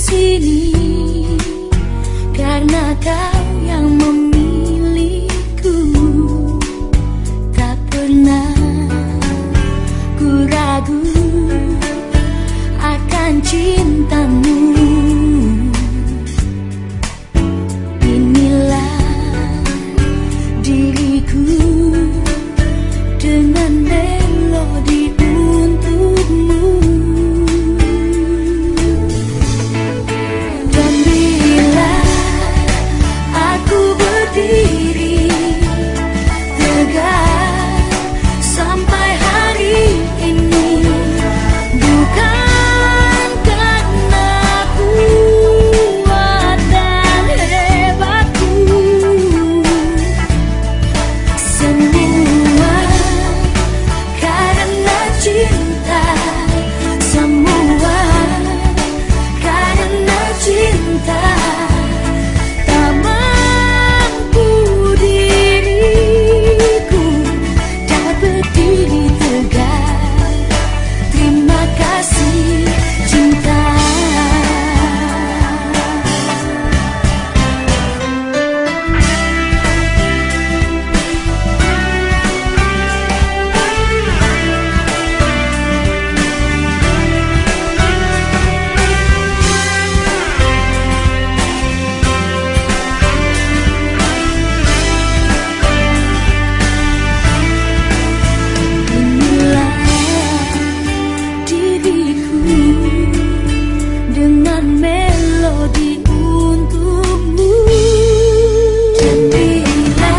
sini karena kau yang memilihku. Tak pernah ku ragu akan cintamu. Inilah diriku dengan melodi untukmu. Dan bila aku berdiri tegak sampai hari ini, bukan karena kuat dan hebatku. Semua karena cinta, semua karena cinta. Tak mampu diriku dapat berdiri tegak. Terima kasih cinta. Inilah diriku dengan melodi untukmu. Dan bila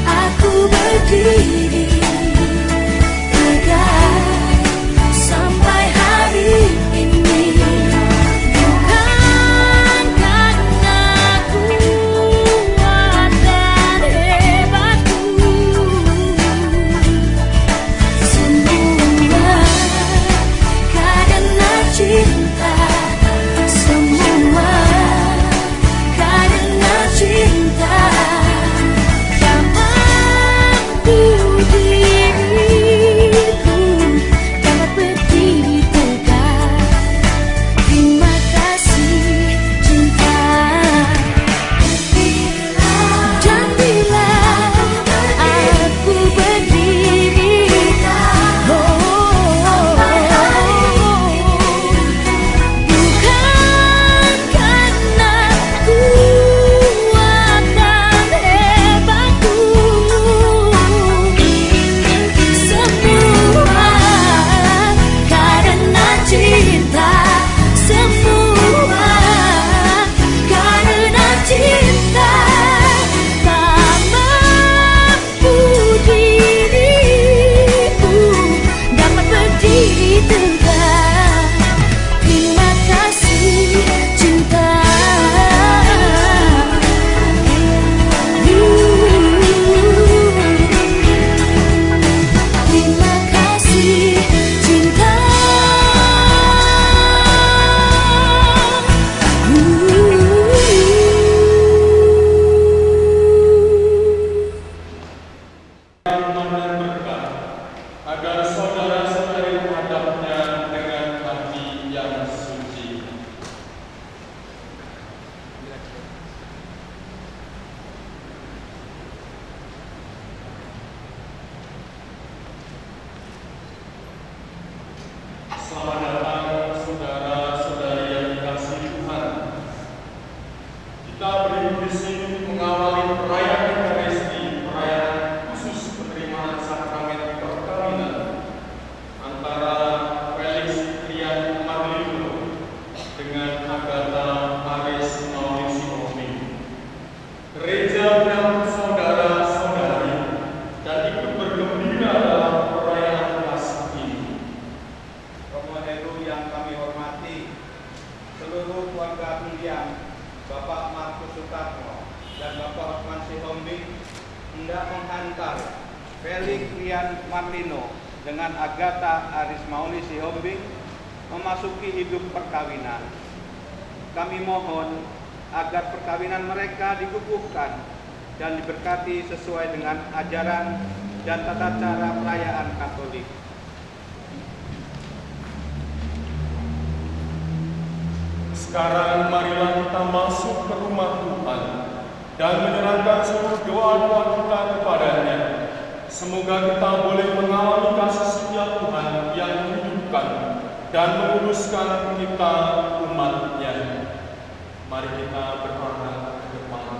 aku berdiri tegak sampai hari ini, bukan karena kuat dan hebatku. Semua karena cinta, semua karena cinta. Tak mampu diriku dapat berdiri tegak. Terima kasih cinta. Dan bila aku berdiri bukan karena kuat dan hebatku. Semua karena cinta, semua karena cinta. Tak mampu diriku dapat berdiri tegak. Terima kasih cinta. Terima kasih cinta. Agar saudara-saudari menghadapnya dengan hati yang suci. Selamat datang saudara-saudari yang dikasihi Tuhan. Kita berdiri di sini mengawali perayaan Ekaristi, perayaan khusus penerimaan sakramen perkawinan antara Felix Rian Marlino dengan Agatha Aris Maulisi Hombing. Gereja menyambut saudara-saudari dan ikut bergembira dalam perayaan kasih ini. Romo Heru yang kami hormati, seluruh keluarga Bulian, Bapak Markus Sutarno dan Bapak Osman Sihombing hendak menghantar Felix Rian Marlino dengan Agatha Aris Mauli Sihombing memasuki hidup perkawinan. Kami mohon agar perkawinan mereka dikukuhkan dan diberkati sesuai dengan ajaran dan tata cara perayaan Katolik. Sekarang marilah kita masuk ke rumah Tuhan dan menyerahkan seluruh doa-doa kita kepadanya. Semoga kita boleh mengalami kasih setia Tuhan yang menghidupkan dan menguduskan kita umat-Nya. Mari kita berharap ke depan.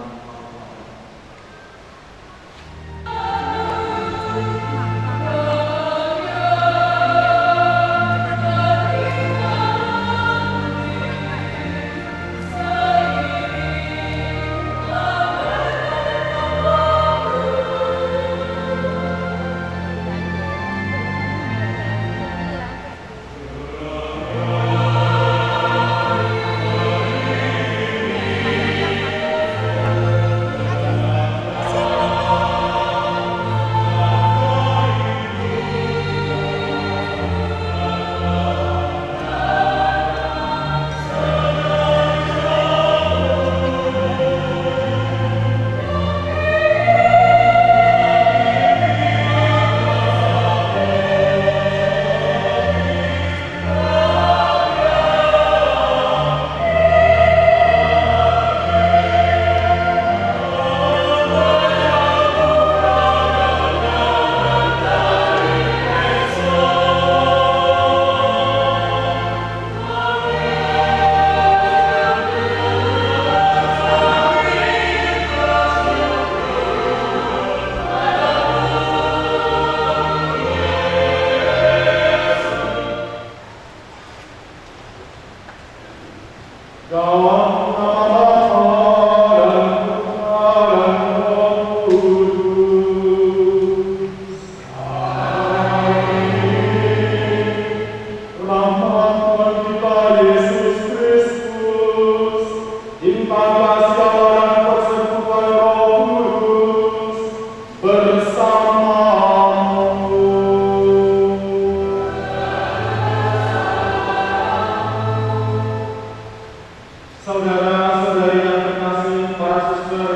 Saudara-saudari yang terkasih, para suster,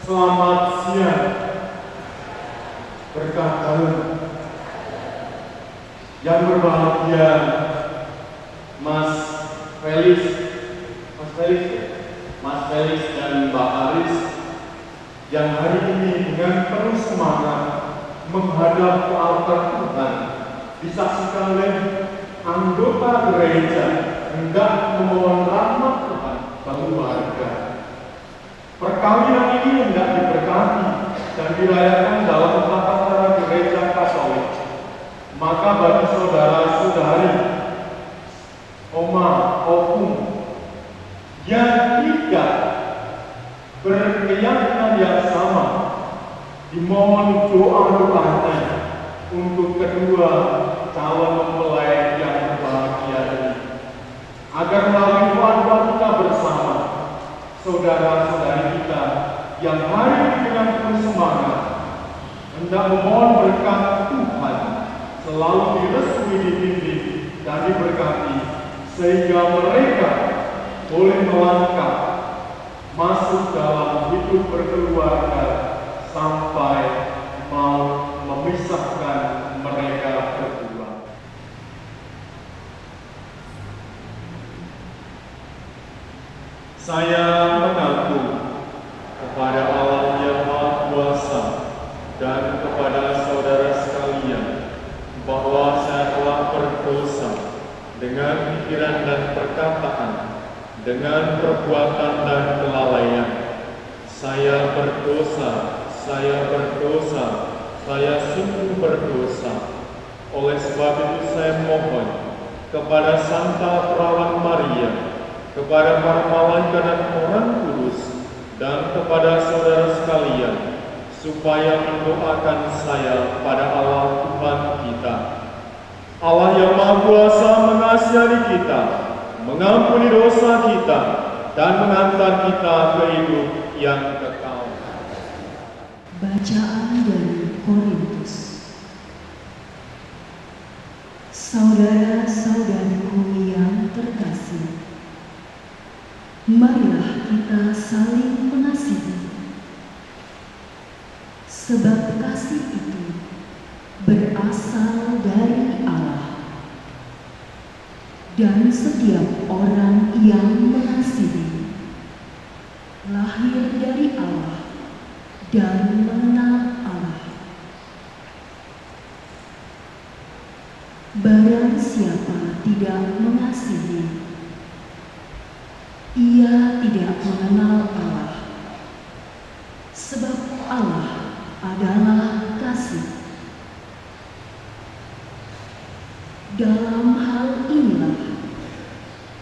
selamat siang. Berkah tahun yang berbahagia, Mas Felix dan Mbak Aris yang hari ini dengan penuh semangat menghadap ke altar Tuhan disaksikan oleh anggota gereja hendak memohon rahmat Tuhan bagi warga. Perkawinan ini hendak diberkati dan dirayakan dalam tata cara gereja Katolik. Maka bagi saudara-saudari, oma, opung, yang tidak berkeyakinan yang sama, dimohon doa-doanya untuk kedua calon mempelai yang berbahagia ini, agar melalui doa-doa kita bersama, saudara-saudari kita yang hari ini dengan penuh semangat hendak memohon berkat Tuhan selalu direstui, dibimbing dan diberkati, sehingga mereka boleh melangkah masuk dalam hidup berkeluarga sampai mau memisahkan mereka berdua. Saya mengaku kepada Allah yang Maha Kuasa dan kepada saudara sekalian bahwa saya telah berdosa dengan pikiran dan perkataan, dengan perbuatan dan kelalaian. Saya berdosa, saya sungguh berdosa. Oleh sebab itu saya mohon kepada Santa Perawan Maria, kepada para malaikat dan orang kudus, dan kepada saudara sekalian, supaya mendoakan saya pada Allah Tuhan kita. Allah yang Maha Kuasa mengasihani kita, mengampuni dosa kita, dan mengantar kita ke hidup yang kekal. Bacaan dari Korintus. Saudara-saudariku yang terkasih, marilah kita saling mengasihi, sebab kasih itu berasal dari Allah. dan setiap orang yang mengasihi, lahir dari Allah dan mengenal Allah. Barang siapa tidak mengasihi, ia tidak mengenal Allah, sebab Allah adalah kasih. Dalam hal inilah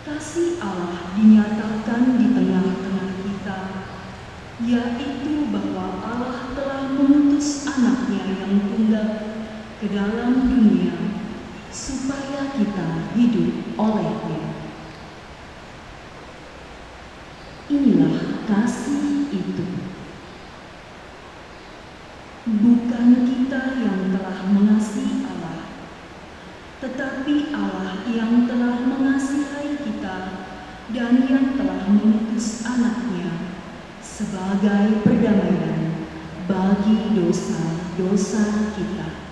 kasih Allah dinyatakan di tengah-tengah kita, yaitu bahwa Allah telah mengutus anaknya yang tunggal ke dalam dunia supaya kita hidup olehnya. Inilah kasih itu. Bukan kita yang telah mengasihi Allah, tetapi Allah yang telah mengasihi kita dan yang telah mengutus anaknya sebagai perdamaian bagi dosa-dosa kita.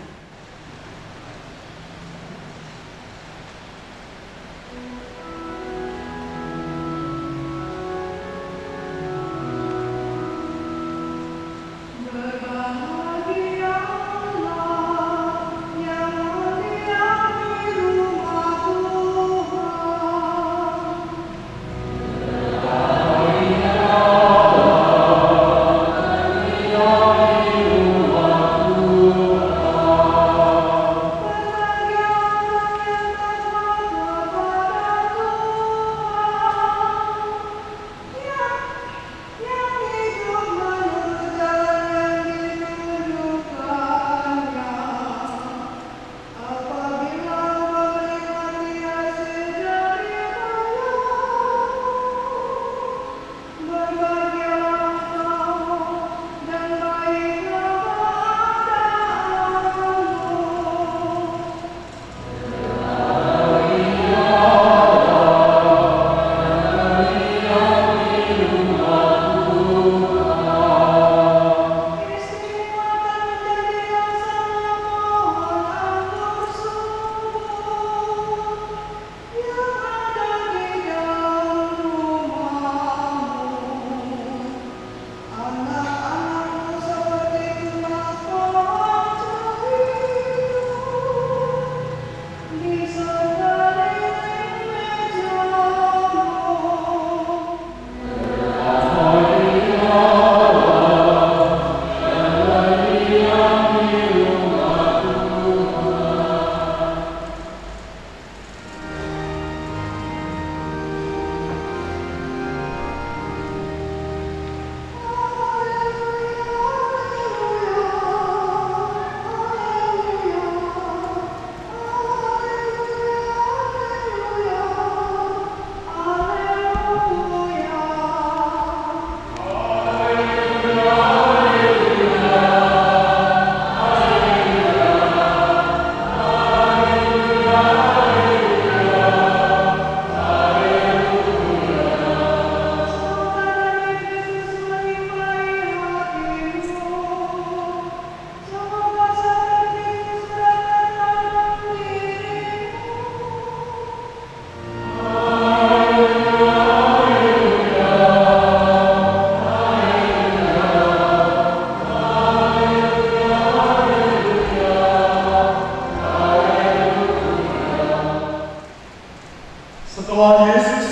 Setelah Yesus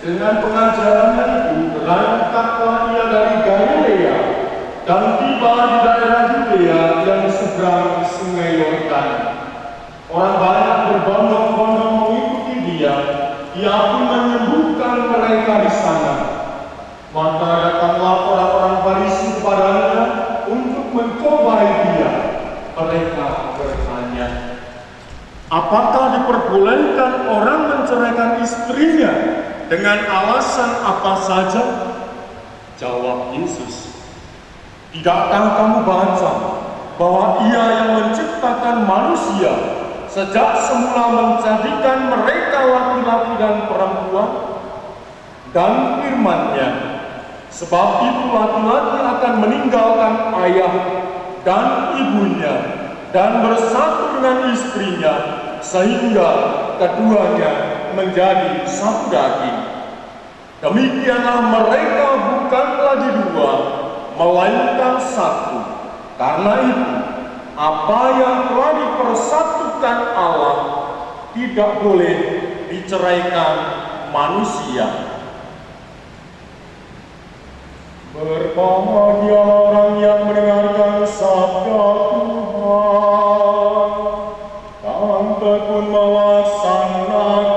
dengan pengajarannya itu berangkatlah ia dari Galilea dan tiba di daerah Yudea yang seberang sungai Yordan. Orang banyak berbondong-bondong mengikuti dia pun menyembuhkan mereka di sana. Maka datanglah orang-orang Farisi kepadanya untuk mencobai dia. Mereka bertanya, apakah diperbolehkan orang menceraikan istrinya dengan alasan apa saja? Jawab Yesus, tidakkah kamu baca bahwa Ia yang menciptakan manusia sejak semula menjadikan mereka laki-laki dan perempuan? Dan firman-Nya, sebab itu laki-laki akan meninggalkan ayah dan ibunya dan bersatu dengan istrinya, sehingga keduanya menjadi satu daging. Demikianlah mereka bukan lagi dua, melainkan satu. Karena itu, apa yang telah dipersatukan Allah tidak boleh diceraikan manusia. Berbahagialah orang yang mendengarkan sabda Tuhan dan tekun melaksanakannya.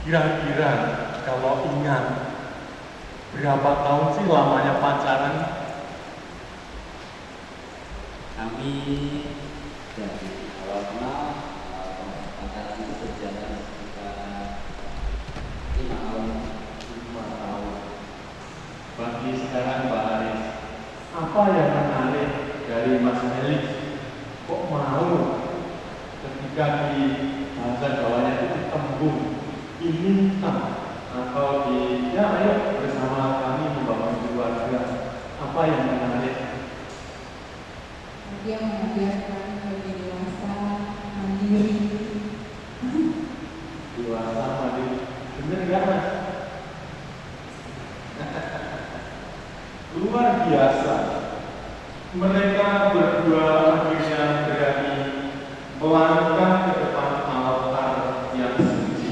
Kira-kira kalau ingat, berapa tahun sih lamanya pacaran? Kami dari awal kenal pacaran itu berjalan sekitar 5 tahun. Bagi sekarang Pak Aris, apa yang menarik dari Mas Felix? Kok mau ketika di bahasa Jawanya itu tembung imintan atau di ayo bersama kami membangun keluarga, apa yang menarik? Dia mengajarkan lebih dewasa, mandiri. Dewasa mandiri, bener nggak Mas? Luar biasa. Mereka berdua akhirnya berani melangkah ke depan altar yang suci,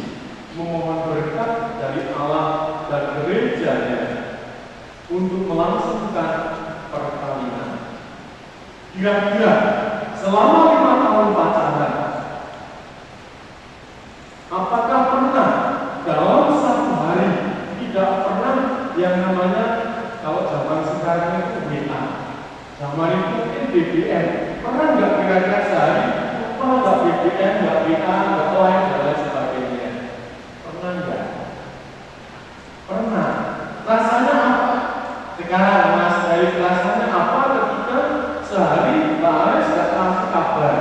memohon berkat dari Allah dan gerejanya untuk melangsungkan perkawinan. Kira-kira selama 5 tahun pacaran, apakah pernah dalam satu hari tidak pernah yang namanya, kalau zaman sekarang itu WA, zaman itu mungkin BBM, pernah nggak kira-kira sehari lupa nggak BBM, nggak WA, nggak line dan lain sebagainya? Pernah nggak? Pernah. Rasanya apa? Sekarang Mas David, rasanya apa ketika sehari Pak Aris nggak kasih kabar?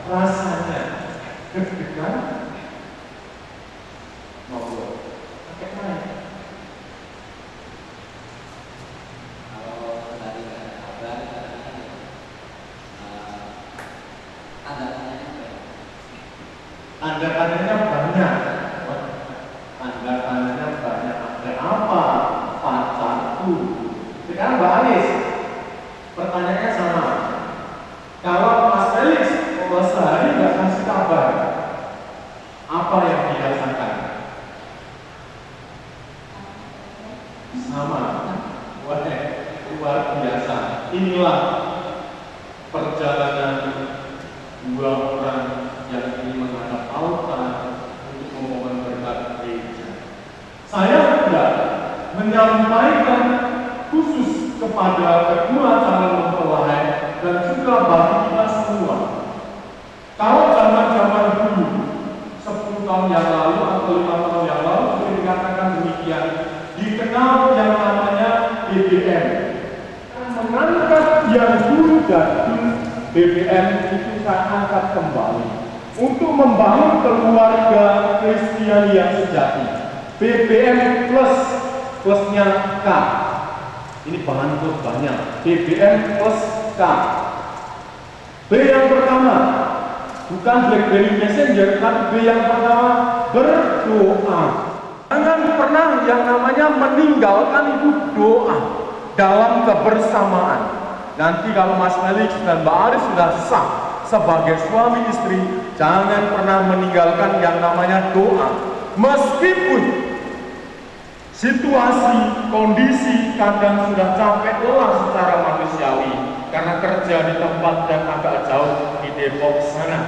Rasanya deg-degan, ngobrol, pakai main. Kalau tadi nggak ada kabar, tanda-tandanya apa ya? Tanda-tandanya banyak. Tanda-tandanya banyak. Ada apa? Pacarku. Sekarang Mbak Anis, pertanyaannya sama. Kalau Mas Felix kalau sehari nggak kasih kabar, apa yang dirasakan? Sama. Wah, luar biasa. Inilah perjalanan dua orang yang ingin menghadap altar untuk memohon berkat gereja. Saya tidak menyampaikan khusus kepada kedua calon mempelai dan juga bagi kita semua. Kalau zaman-zaman dulu, 10 tahun yang lalu atau 5 tahun yang lalu, sudah dikatakan demikian, dikenal yang namanya BBM. Mengangkat yang dulu jadul BBM itu saya angkat kembali untuk membangun keluarga Kristiani yang sejati. BBM plus, plusnya K. Ini bahan banyak. BBM plus K. B yang pertama, bukan BlackBerry Messenger, tapi B yang pertama, berdoa. Jangan pernah yang namanya meninggalkan itu doa dalam kebersamaan. Nanti kalau Mas Felix dan Mbak Aris sudah sah sebagai suami istri, jangan pernah meninggalkan yang namanya doa. Meskipun situasi, kondisi kadang sudah capek lelah secara manusiawi karena kerja di tempat yang agak jauh di Depok sana.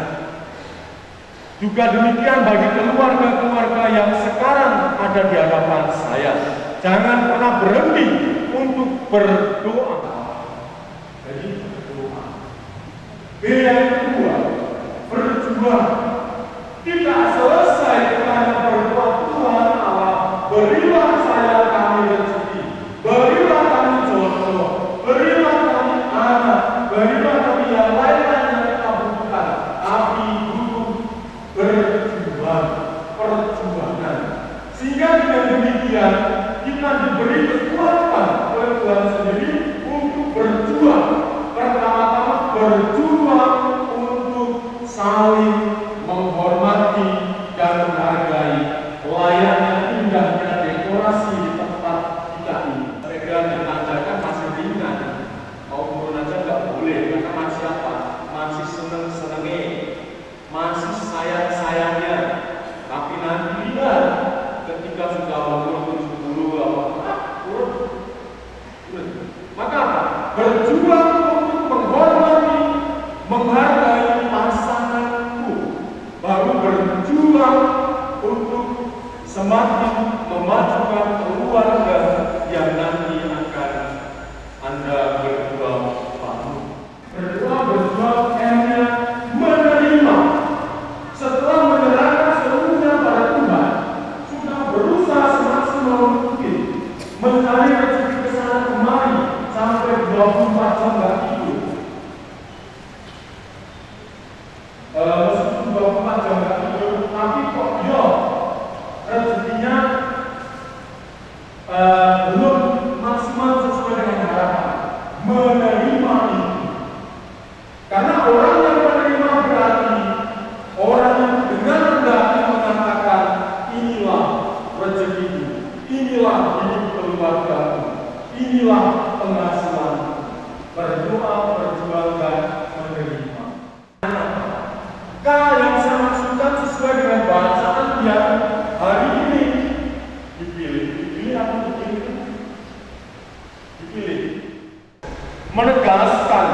Juga demikian bagi keluarga-keluarga yang sekarang ada di hadapan saya. Jangan pernah berhenti untuk berdoa. Jadi berdoa. B yang kedua, berjuang. Tidak selesai karena berdoa, Tuhan Allah, berilah saya kami rezeki, berilah kami jodoh, berilah kami anak, berilah kami yang lain-lain yang kabur saling menghormati dan menghargai layaknya indahnya dekorasi di tempat kita ini. Sepeda ditancapkan masih ringan, mau turun aja nggak boleh karena masih apa? Masih seneng-senengnya, masih sayang-sayangnya. Tapi nanti lihat ketika sudah umur 70 turun. Maka apa? Berjuang untuk menghormati, menghargai pasanganku, baru berjuang untuk semakin memajukan keluarga yang nanti akan Anda berdua bangun. Berjuang artinya menerima. Setelah menyerahkan seluruhnya pada Tuhan, sudah berusaha semaksimal mungkin mencari rezeki kesana kemari sampai 24 jam nggak tidur. Meskipun 24 jam nggak tidur, tapi kok rezekinya belum maksimal sesuai dengan harapan. Menerima itu, karena orang yang menerima berarti orang yang dengan rendah hati mengatakan, inilah rezekiku, inilah hidup keluargaku, inilah penghasilan. Berdoa, berjuang, dan menerima. K yang saya maksudkan sesuai dengan bacaan yang hari ini dipilih atau dipilih. Menegaskan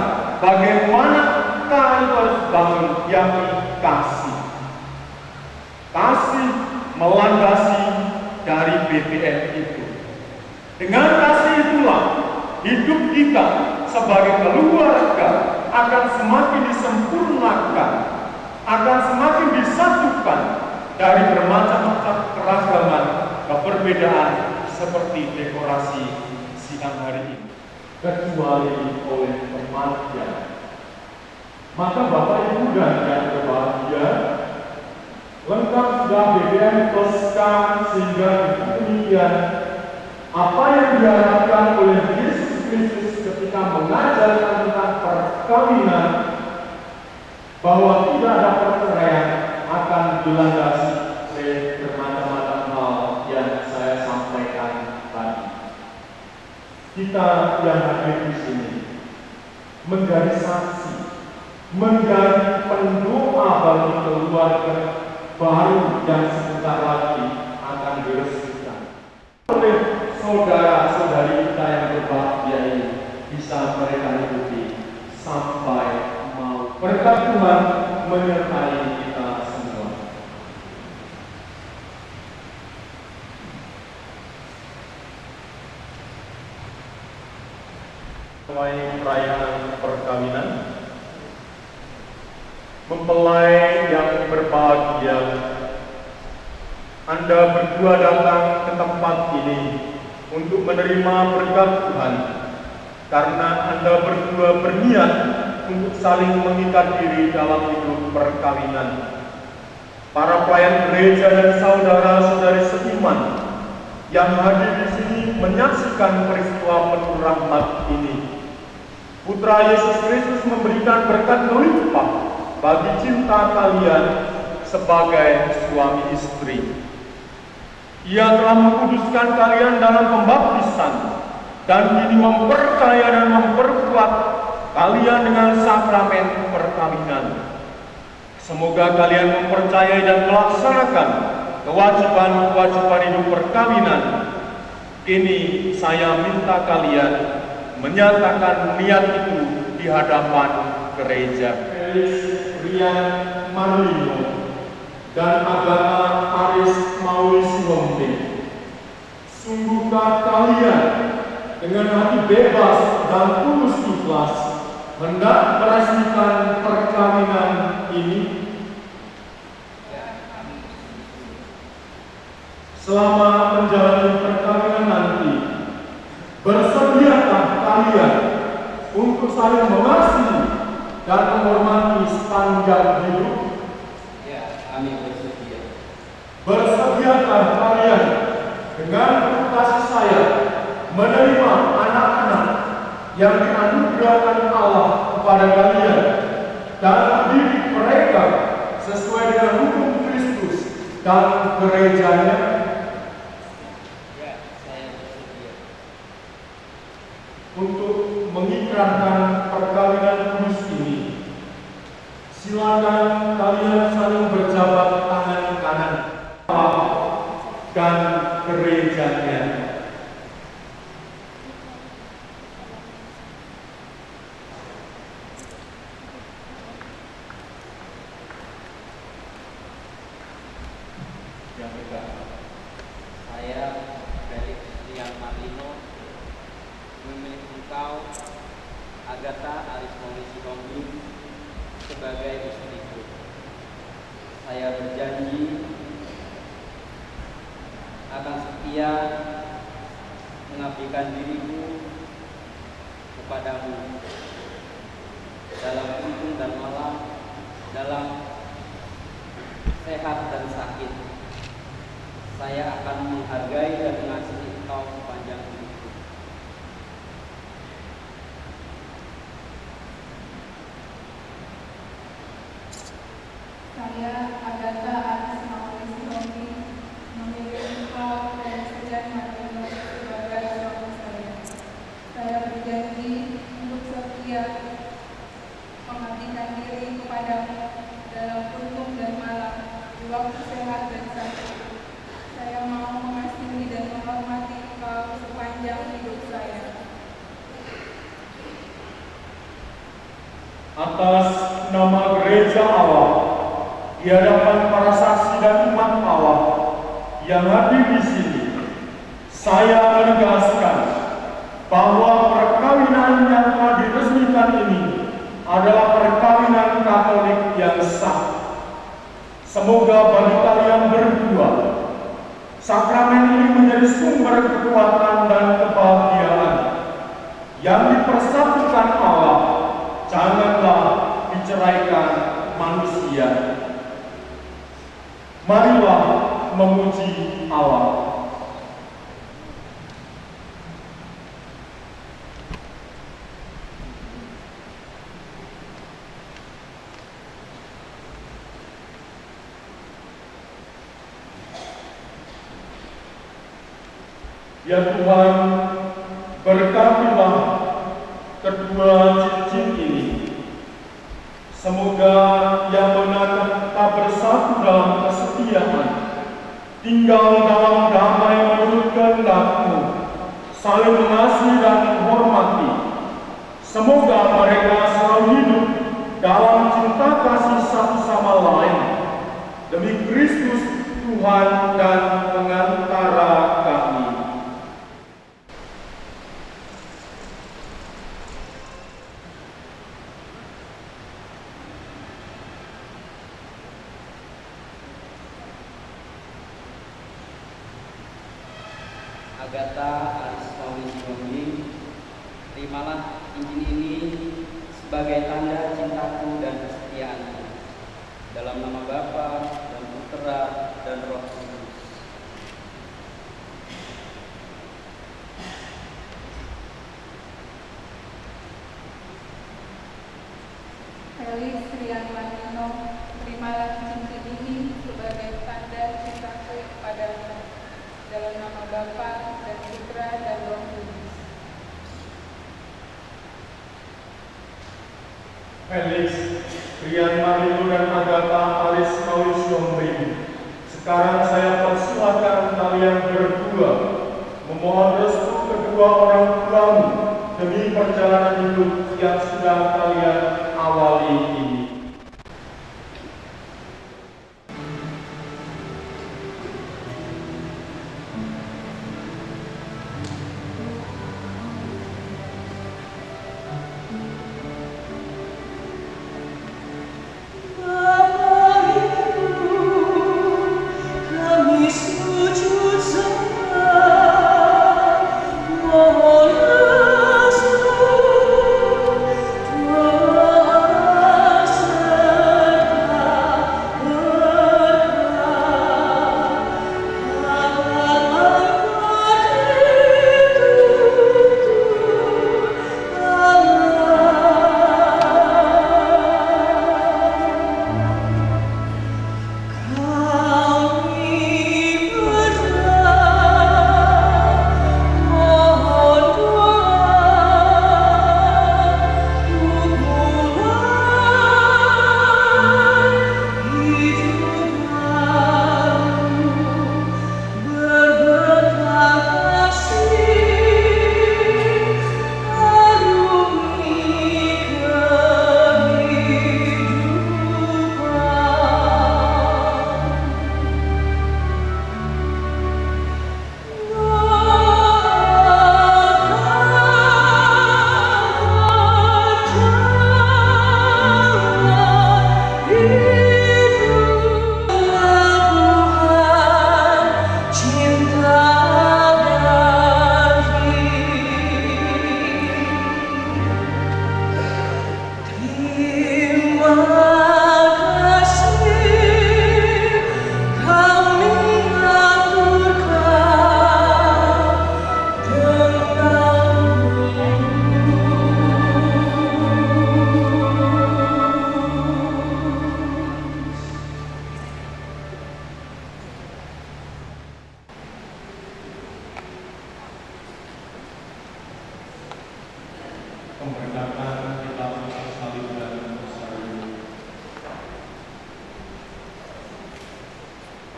bagaimana K itu harus bangun, yakni kasih. Kasih melandasi dari BPN itu. Dengan kasih itulah hidup kita sebagai keluarga akan semakin disempurnakan, akan semakin disatukan dari bermacam-macam keragaman keberbedaan seperti dekorasi siang hari ini, kecuali oleh kematian. Maka Bapak Ibu dan yang berbahagia, lengkap sudah BBM plus K, sehingga demikian apa yang diharapkan oleh Yesus Kristus ketika mengajarkan tentang perkawinan, bahwa tidak ada perceraian, akan dilandasi oleh bermacam-macam hal yang saya sampaikan tadi. Kita yang hadir di sini menjadi saksi, menjadi pendoa bagi keluarga baru yang sebentar lagi akan diresmikan oleh saudara-saudari kita yang berbahagia ini, bisa mereka ikuti sampai mau. Berkat Tuhan menyertai kita semua. Mulai perayaan perkawinan, mempelai yang berbahagia, Anda berdua datang ke tempat ini untuk menerima berkat Tuhan, karena Anda berdua berniat untuk saling mengikat diri dalam hidup perkawinan. Para pelayan gereja dan saudara-saudari seiman yang hadir di sini menyaksikan peristiwa penuh rahmat ini. Putra Yesus Kristus memberikan berkat melimpah bagi cinta kalian sebagai suami istri. Ia telah mengkuduskan kalian dalam pembaptisan dan kini memperkaya dan memperkuat kalian dengan sakramen perkawinan. Semoga kalian mempercayai dan melaksanakan kewajiban-kewajiban hidup perkawinan. Kini saya minta kalian menyatakan niat itu di hadapan gereja. Felix Rian Marlino dan Agatha Aris Maulisi Hombe, sungguhkah kalian dengan hati bebas dan tulus ikhlas hendak meresmikan perkawinan ini? Selama menjalani perkawinan nanti, bersediakah kalian untuk saling mengasihi dan menghormati sepanjang hidup? Ya, kami bersedia. Bersediakah kalian dengan penuh kasih sayang menerima anak-anak yang dianugerahkan Allah kepada kalian dan mendidik mereka dan gerejanya. Ya, saya bersedia. Untuk mengikrarkan perkawinan kudus ini, silakan kalian saling berjabat tangan kanan dan gerejanya. Yang kedua, Saya, Felix Rian Marlino, memilih engkau, Agatha Arismoni Sihombing, sebagai istriku. Saya berjanji akan setia mengabdikan diriku kepadamu dalam untung dan malam, dalam sehat dan sakit. Saya akan menghargai dan mengasihi engkau sepanjang hidupku. Saya, Agatha Arismani Sihombing, memilih engkau dan Rian Marlino sebagai suami saya. Saya berjanji untuk setia mengabdikan diri kepadamu dalam untung dan malam, di waktu sehat dan sakit. Saya mau mengasihi dan menghormati engkau sepanjang hidup saya. atas nama Gereja Allah, di hadapan para saksi dan umat Allah yang hadir di sini, saya menegaskan bahwa perkawinan yang telah diresmikan ini adalah perkawinan Katolik yang sah. Semoga bagi kalian berdua, sakramen ini menjadi sumber kekuatan dan kebahagiaan yang dipersatukan Allah, janganlah diceraikan manusia. Marilah memuji Allah. Ya Tuhan, berkatilah kedua cincin ini. Semoga yang benar tetap bersatu dalam kesetiaan, tinggal dalam damai menurut kehendak-Mu, saling mengasihi dan menghormati. Semoga mereka selalu hidup dalam cinta kasih satu sama lain, demi Kristus Tuhan dan pengantara kami. Agatha Arismoni Sihombing, terimalah cincin ini sebagai tanda cintaku dan kesetiaanku. Dalam nama Bapa dan Putera dan Roh Kudus. Felix Rian Marlino, terimalah cincin ini sebagai tanda cintaku kepadamu. Dalam nama Bapa dan Putra dan Roh Kudus. Felix, Rian Marlino dan Agatha Arismoni Sihombing, sekarang saya persilakan kalian berdua memohon restu kedua orang tuamu demi perjalanan hidup yang sedang kalian awali ini. Oh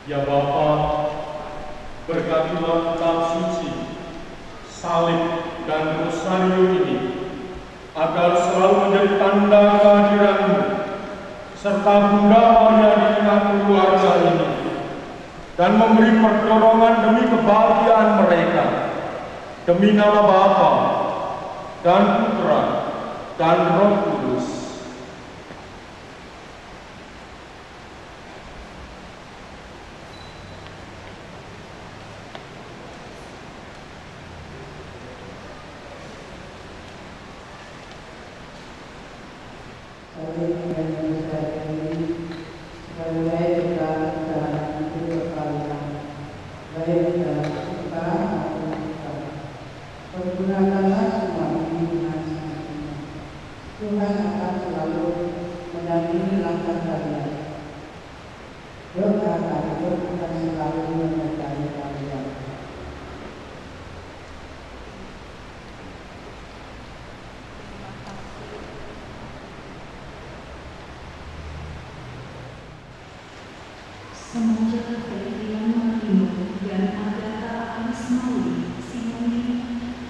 Ya Bapa, berkatilah kitab suci, salib, dan rosario ini, agar selalu menjadi tanda kehadiran-Mu, serta Bunda Maria di tengah keluarga ini, dan memberi pertolongan demi kebahagiaan mereka, demi nama Bapa, dan Putra, dan Roh Kudus. Pergunakanlah semua ini dengan sempurna. Tuhan akan selalu mendampingi langkah kalian. Doa kami akan selalu menyertai kalian. Semoga kehadiran Marino dan Agatha Alismauli Simoni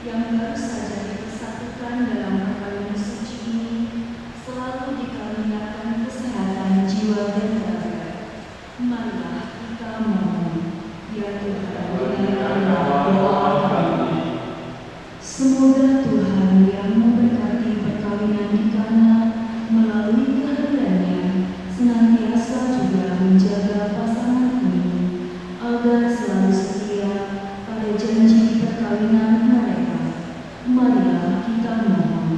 yang baru saja dipersatukan dalam perkawinan suci ini selalu dikaruniakan kesehatan jiwa dan raga. Marilah kita mohon, ya Tuhan, dengarkanlah doa kami. Semoga Tuhan yang memberkati perkawinan di Kana melalui kehadirannya senantiasa juga menjaga pasangan ini agar selalu setia pada janji perkawinan mereka. Marilah kita mohon,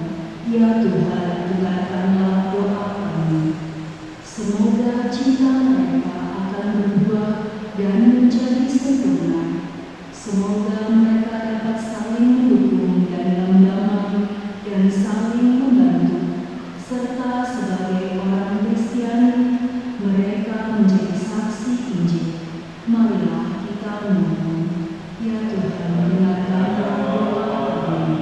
ya Tuhan, dengarkanlah doa kami. Semoga cinta mereka akan berbuah dan menjadi sempurna. Semoga mereka dapat saling mendukung dalam damai dan saling membantu, serta sebagai orang Kristiani mereka menjadi saksi Injil. Marilah kita mohon, ya Tuhan, dengarkanlah doa kami.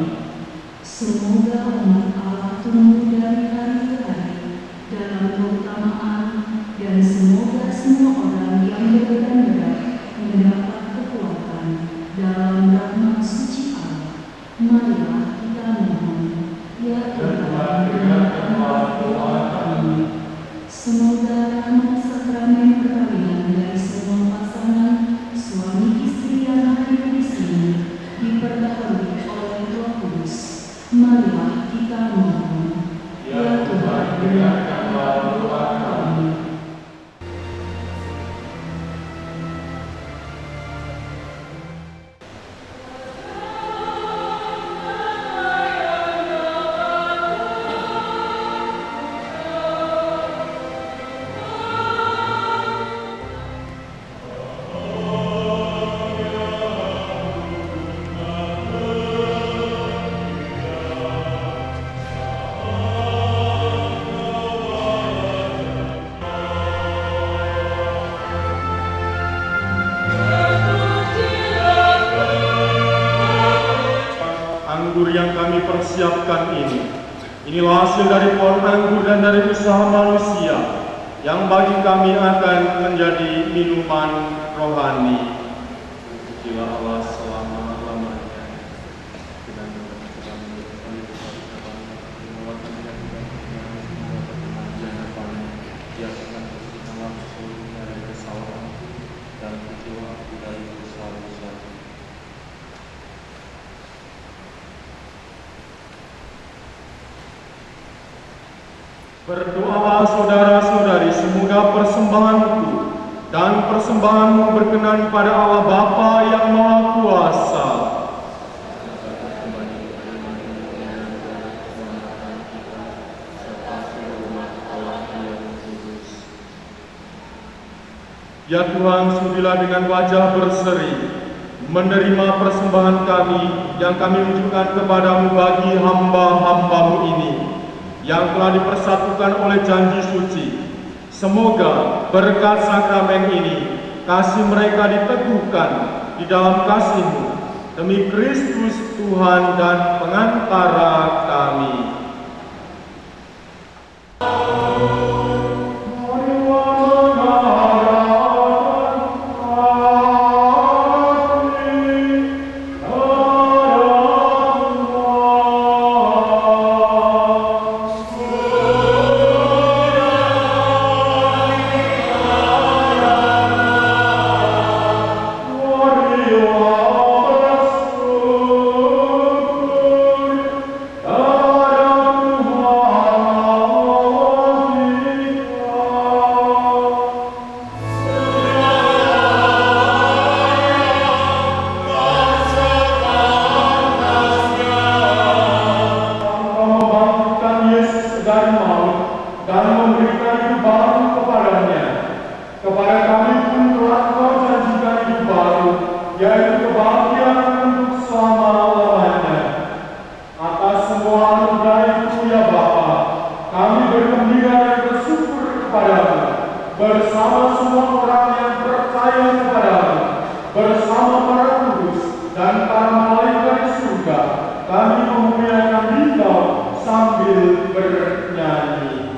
Semoga umat Allah tumbuh dari hari ke hari dalam keutamaan, dan semoga semua orang yang berbeban berat mendapat kekuatan dalam rahmat suci Allah. Marilah kita mohon, ya Tuhan, dengarkanlah doa kami. Semoga rahmat sakramen perkawinan dari semua pasangan suami istri yang hadir di sini diperbaharui oleh Roh Kudus. Marilah kita mohon, ya Tuhan, dengarkanlah doa kami. Anggur yang kami persiapkan inilah hasil dari pohon anggur dan dari usaha manusia, yang bagi kami akan menjadi minuman rohani. Pujilah Allah selama-lamanya. Dengan kita langsung dari kesalahan dan pujilah dari dosa-dosa. Berdoalah saudara-saudari, semoga persembahanku dan persembahanmu berkenan pada Allah Bapa yang Maha Kuasa. Ya Tuhan, sudilah dengan wajah berseri menerima persembahan kami yang kami unjukkan kepadamu bagi hamba-hambamu ini, yang telah dipersatukan oleh janji suci. Semoga berkat sakramen ini, kasih mereka diteguhkan di dalam kasih-Mu, demi Kristus Tuhan dan pengantara kami. Marilah bersama semua orang yang percaya kepadamu, bersama para kudus dan para malaikat di surga, kami memuliakan Engkau sambil bernyanyi.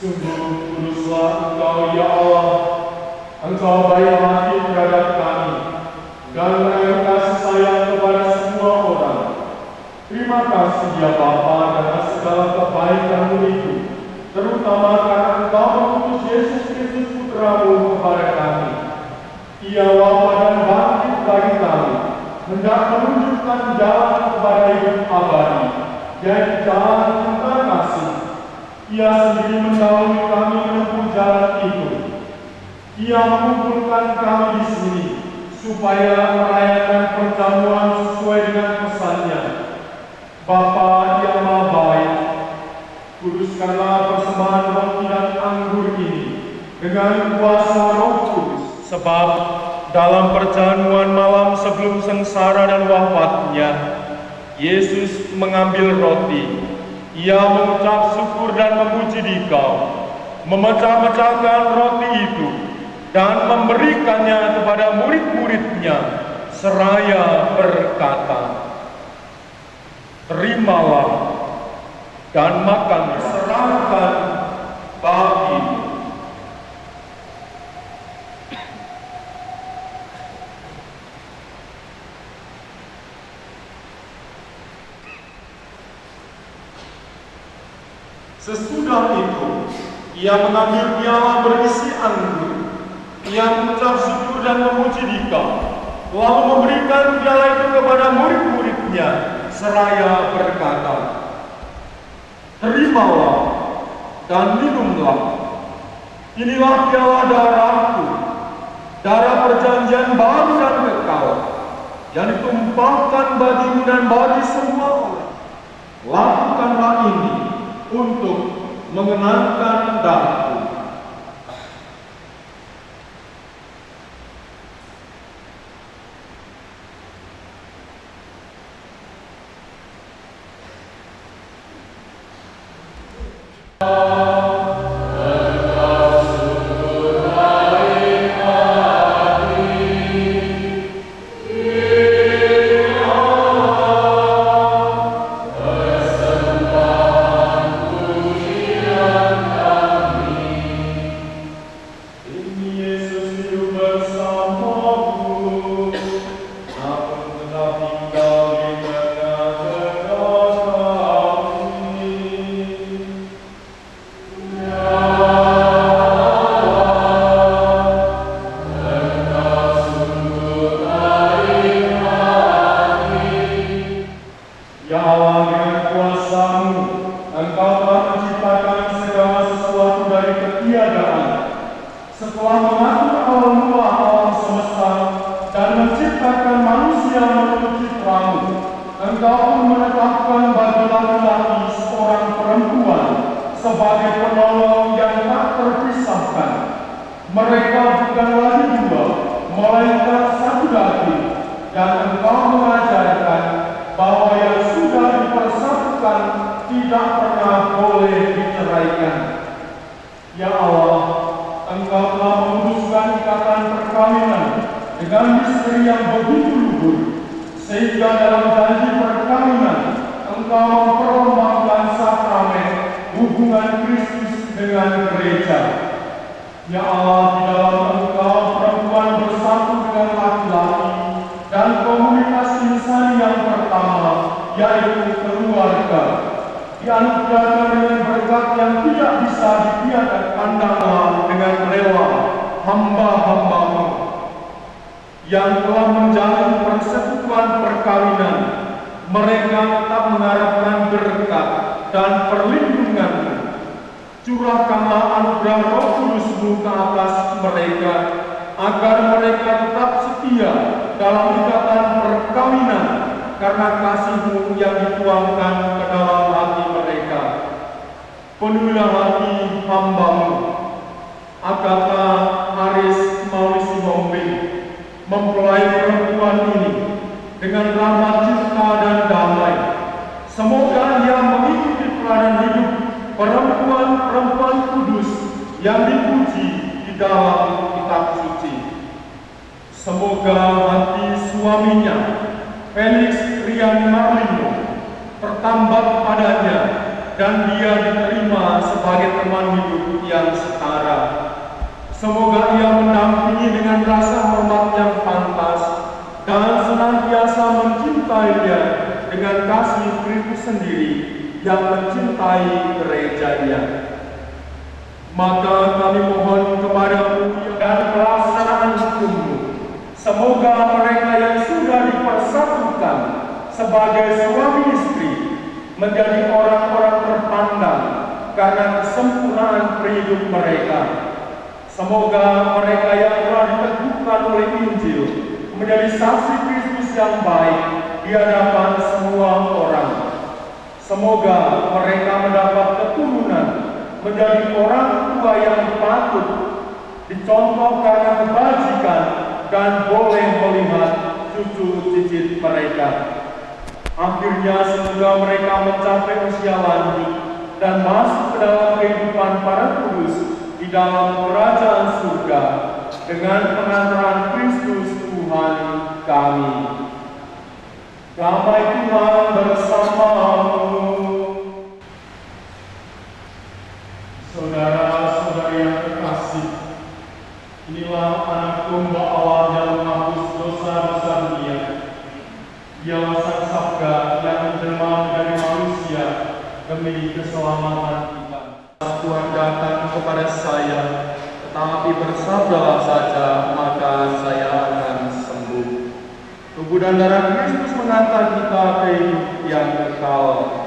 Sungguh kuduslah Engkau ya Allah, Engkau baik hati terhadap kami, dan dengan kasih sayang kepada semua orang. Terima kasih ya Bapa dengan segala kebaikan-Mu itu, terutama karena Engkau mengutus Yesus Kristus Putra-Mu kepada kami. Ia wafat dan bangkit bagi kami, hendak menunjukkan jalan kepada hidup abadi, yaitu jalan tentang kasih. Ia sendiri mendahului kami menempuh jalan itu. Ia mengumpulkan kami di sini, supaya merayakan perjamuan sesuai dengan pesannya. Bapa yang Maha Baik, kuduskanlah persembahan roti dan anggur ini dengan kuasa Roh Kudus, sebab dalam perjamuan malam sebelum sengsara dan wafatnya, Yesus mengambil roti. Ia mengucap syukur dan memuji Dikau, memecah-mecahkan roti itu dan memberikannya kepada murid-muridnya, seraya berkata, "Terimalah dan makan, serahkan bagimu." Sesudah itu, ia mengambil piala berisi anggur. Ia mengucap syukur dan memuji Dikau, lalu memberikan piala itu kepada murid-muridnya, seraya berkata, "Terimalah dan minumlah. Inilah piala darahku, darah perjanjian baru dan kekal, yang ditumpahkan bagimu dan bagi semua orang. Lakukanlah ini untuk mengenangkan darahku." dengan misteri yang begitu luhur, sehingga dalam janji perkawinan engkau memperlambangkan sakramen hubungan Kristus dengan gereja. Ya Allah, di dalam engkau perempuan bersatu dengan laki-laki dan komunitas insan yang pertama, yaitu keluarga, dianugerahkan dengan berkat yang tidak bisa dipandanglah dengan rela hamba-hamba-Mu yang telah menjalin persekutuan perkawinan. Mereka tetap mengharapkan berkat dan perlindungan-Mu. Curahkanlah anugerah Roh Kudus-Mu ke atas mereka, agar mereka tetap setia dalam ikatan perkawinan karena kasih-Mu yang dituangkan ke dalam hati mereka. Penuhilah hati hamba-Mu, Agatha Aris Maulisi Hombing, mempelai perempuan ini dengan rahmat cinta dan damai. Semoga ia mengikuti teladan hidup perempuan-perempuan kudus yang dipuji di dalam kitab suci. Semoga hati suaminya, Felix Rian Marlino, bertambah padanya dan dia diterima sebagai teman hidup yang setara. Semoga ia mendampingi dengan rasa hormat yang pantas dan senantiasa mencintainya dengan kasih Kristus sendiri yang mencintai gerejanya. Maka kami mohon kepada-Mu dan pelaksanaan hukum-Mu, semoga mereka yang sudah dipersatukan sebagai suami istri menjadi orang-orang terpandang karena kesempurnaan hidup mereka. Semoga mereka yang telah diteguhkan oleh Injil menjadi saksi Kristus yang baik di hadapan semua orang. Semoga mereka mendapat keturunan menjadi orang tua yang patut dicontoh karena kebajikan dan boleh melihat cucu cicit mereka. Akhirnya semoga mereka mencapai usia lanjut dan masuk ke dalam kehidupan para kudus di dalam kerajaan surga dengan pengantaran Kristus Tuhan kami. Damai Tuhan bersama-Mu. Saudara-saudari yang terkasih, inilah anak domba Allah yang menghapus dosa-dosa dunia. Dialah Sang Sabda yang menjelma menjadi manusia demi keselamatan kita. Tuhan datang kepada saya, tetapi bersabdalah saja, maka saya akan sembuh. Tubuh dan darah Kristus mengantar kita ke hidup yang kekal.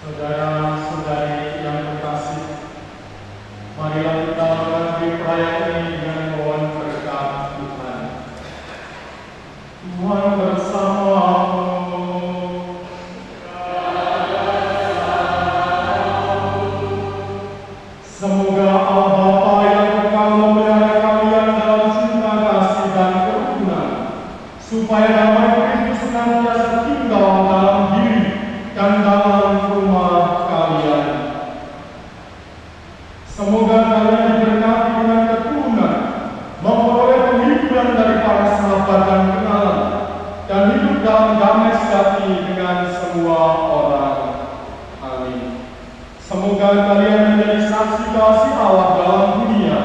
Saudara-saudari yang terkasih, marilah kita menghadiri perayaan ini dengan mohon berkat Tuhan. Tuhan bersamamu. Semoga Allah Bapa yang kekal memelihara kalian dalam cinta kasih dan kerukunan, supaya damai Kristus senantiasa tinggal dalam diri dan dalam rumah kalian. Semoga kalian diberkati dengan keturunan, memperoleh penghiburan dari para sahabat dan kenalan, dan hidup dalam damai sejati dengan semua orang. Amin. Semoga kalian menjadi saksi kasih Allah dalam dunia,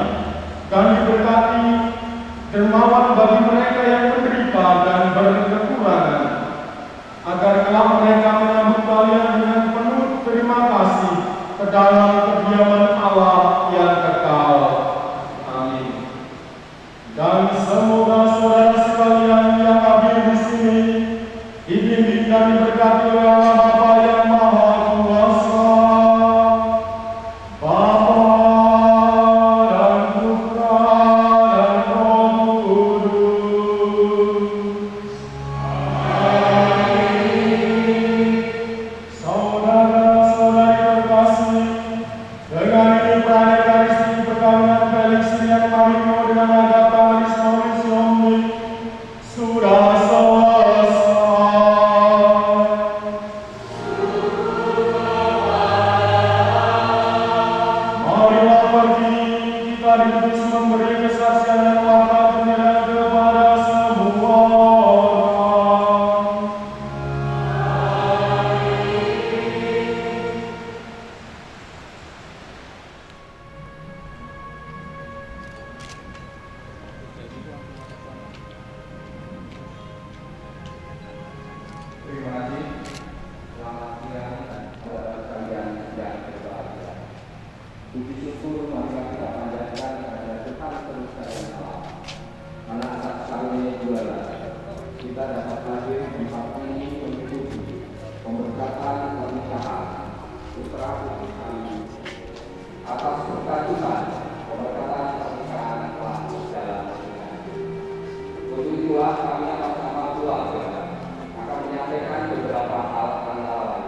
dan diberkati dermawan bagi mereka yang menderita dan berkekurangan, agar kelak mereka menyambut kalian dengan penuh terima kasih ke dalam kediaman Allah yang kekal. Amin. Dan semoga saudara sekalian yang hadir di sini dibimbing dan diberkati oleh Allah Bapa yang Maha Kuasa, Bapa dan Putra dan Roh Kudus. Saudara-saudari terkasih, dengan ini perayaan Ekaristi perkawinan Felix Rian Marino dengan Agatha Maris Maurice Yomi sudah selesai. Marilah pergi kita diutus memberi kesaksian dan warta penyerahan kepada semua orang. Terima kasih. Selamat siang dan saudara sekalian yang berbahagia. Puji syukur marilah kita panjatkan kepada Tuhan terus dan Allah. Karena atas karunia juara kita dapat hadir di tempat ini mengikuti pemberkatan pernikahan putra putri kami. Atas berkat Tuhan, pemberkatan pernikahan telah berjalan dengan baik. Untuk itulah kami atas nama keluarga akan menyampaikan beberapa hal antara lain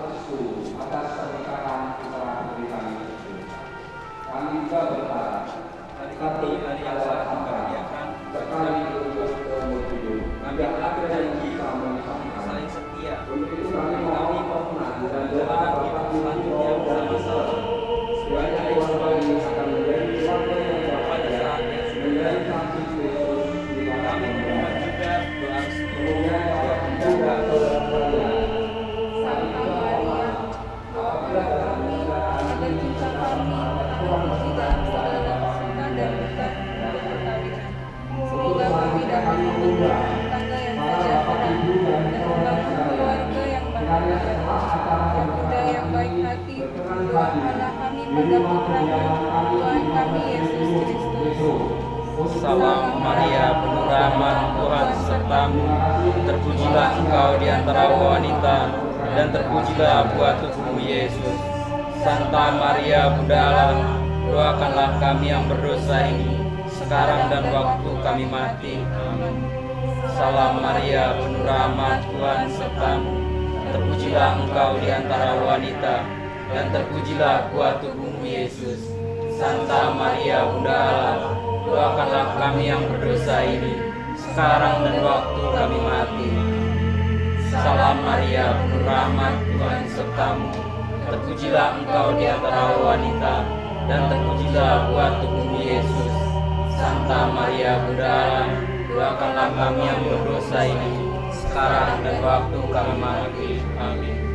restu atas pernikahan putra putri kami tersebut. Kami juga berharap satu adalah angka sekali untuk seumur hidup. Tidak ada yang bisa memisahkan. saling setia. Untuk itu kami mohon perkenan dan doa Bapak Ibu dan Ibu. Kiranya keluarga ini akan menjadi keluarga yang berbahagia, menjadi saksi Kristus di dalam Kami juga doa restu kemudian Bapak Ibu dan saudara sekalian, kami juga mohon apabila dalam pernikahan agar kita kami menyaksikan segala kesukaan dan berkat untuk perkawinan. Semoga kami dapat membentuk tangga yang sejahtera dan membangun keluarga yang bahagia, pemuda yang baik hati. Doakanlah kami pada putra-Mu Tuhan kami Yesus Kristus. Salam Maria, penuh rahmat, Tuhan sertamu. Terpujilah engkau di antara wanita, dan terpujilah buah tubuhmu Yesus. Santa Maria Bunda Allah, doakanlah kami yang berdosa ini, sekarang dan waktu kami mati. Amin. Salam Maria, penuh rahmat, Tuhan sertamu. Terpujilah engkau di antara wanita, dan terpujilah buah tubuhmu Yesus. Santa Maria Bunda Allah, doakanlah kami yang berdosa ini, sekarang dan waktu kami mati. Salam Maria, penuh rahmat, Tuhan sertamu. Terpujilah engkau di antara wanita, dan terpujilah buah tubuhmu Yesus. Santa Maria Bunda Allah, doakanlah kami yang berdosa ini, sekarang dan waktu kami mati. Amin.